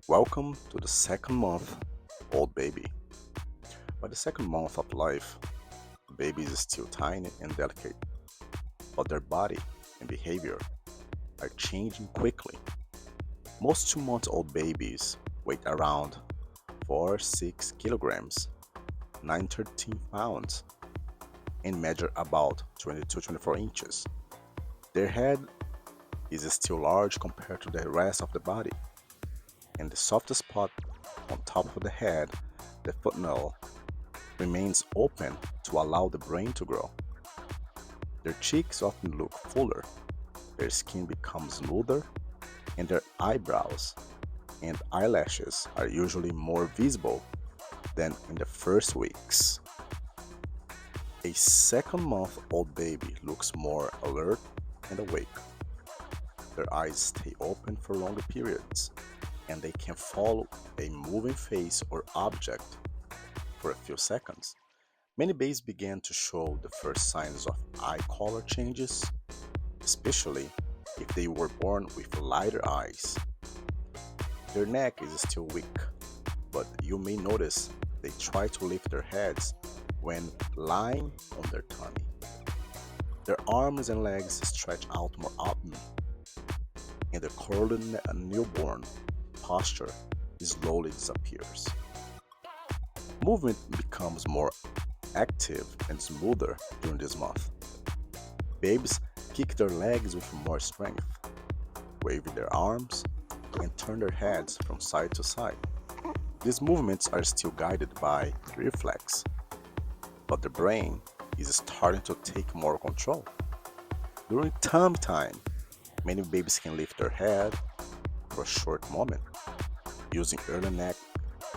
Welcome to the second month old baby. By the second month of life, the baby is still tiny and delicate, but their body and behavior are changing quickly. Most 2 month old babies weigh around 4-6 kilograms, 9-13 pounds, and measure about 22-24 inches. Their head is still large compared to the rest of the body, and the softest spot on top of the head, the fontanelle, remains open to allow the brain to grow. Their cheeks often look fuller, their skin becomes smoother, and their eyebrows and eyelashes are usually more visible than in the first weeks. A second month old baby looks more alert and awake. Their eyes stay open for longer periods, and they can follow a moving face or object for a few seconds. Many babies begin to show the first signs of eye color changes, especially if they were born with lighter eyes. Their neck is still weak, but you may notice they try to lift their heads when lying on their tummy. Their arms and legs stretch out more often, and the curled newborn posture slowly disappears. Movement becomes more active and smoother during this month. Babies kick their legs with more strength, wave their arms, and turn their heads from side to side. These movements are still guided by reflex, but the brain is starting to take more control. During tummy time, many babies can lift their head for a short moment, using early neck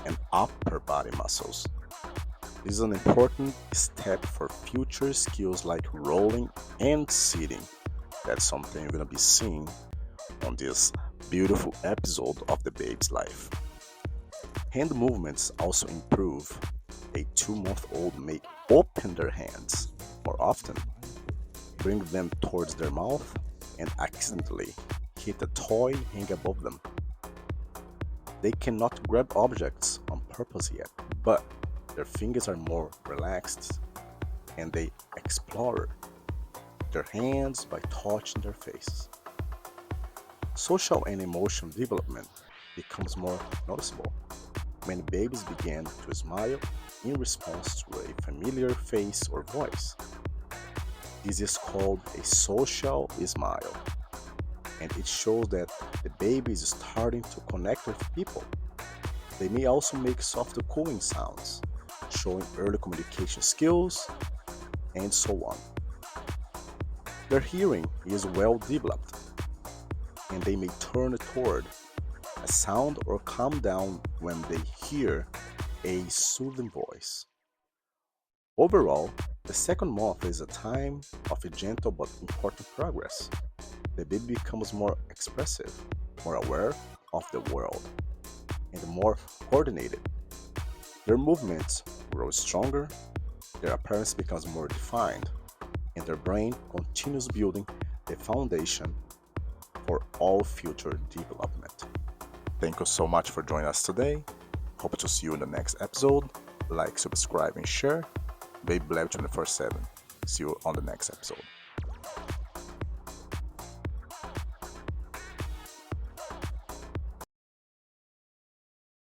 and upper body muscles. This is an important step for future skills like rolling and sitting. That's something you're going to be seeing on this beautiful episode of the baby's life. Hand movements also improve. A 2 month old may open their hands more often, bring them towards their mouth, and accidentally hit a toy hanging above them. They cannot grab objects on purpose yet, but their fingers are more relaxed and they explore their hands by touching their face. Social and emotional development becomes more noticeable. Many babies begin to smile in response to a familiar face or voice. This is called a social smile, and it shows that the baby is starting to connect with people. They may also make soft cooing sounds, showing early communication skills, and so on. Their hearing is well developed, and they may turn toward a sound or calm down when they hear a soothing voice. Overall, the second month is a time of a gentle but important progress. The baby becomes more expressive, more aware of the world, and more coordinated. Their movements grow stronger, their appearance becomes more defined, and their brain continues building the foundation for all future development. Thank you so much for joining us today. Hope to see you in the next episode. Like, subscribe, and share. BabyBlab 24/7. See you on the next episode.